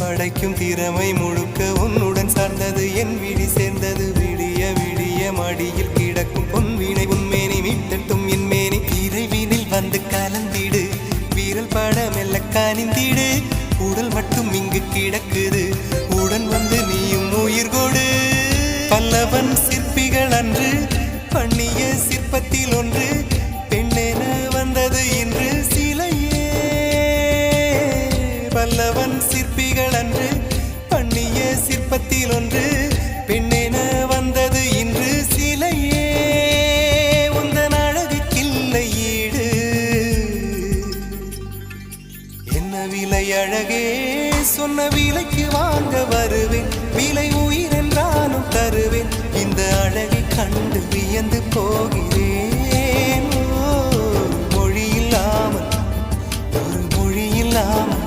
படைக்கும் திறமை முழுக்க உன்னுடன் சார்ந்தது என் விழி சேர்ந்தது விடிய விடிய மடியில் கிடக்கும் பொன்வினை உன்மேனி மீட்டட்டும் என் மேனி இறைவினில் வந்து கலந்திடு வீரல் பட மெல்ல காணிந்திடு உடல் மட்டும் இங்கு கிடக்குது உடன் வந்து நீயும் உயிர் கொடு பல்லவன் சிற்பிகள் அன்று பண்ணிய சிற்பத்தில் ஒன்று பெண்ணென வந்தது இன்று சிலையே பல்லவன் சிற்பிகள் அன்று பண்ணிய சிற்பத்தில் ஒன்று பெண்ணென வந்தது இன்று சிலையே உந்தன் அழகுக்கில்லை ஈடு என்ன விலை அழகே சொன்ன விலைக்கு வாங்க வருவேன் விலை உயிர் என்றாலும் தருவேன் இந்த அழகை கண்டு வியந்து போகிறேன் மொழி இல்லாமல் ஒரு மொழி இல்லாமல்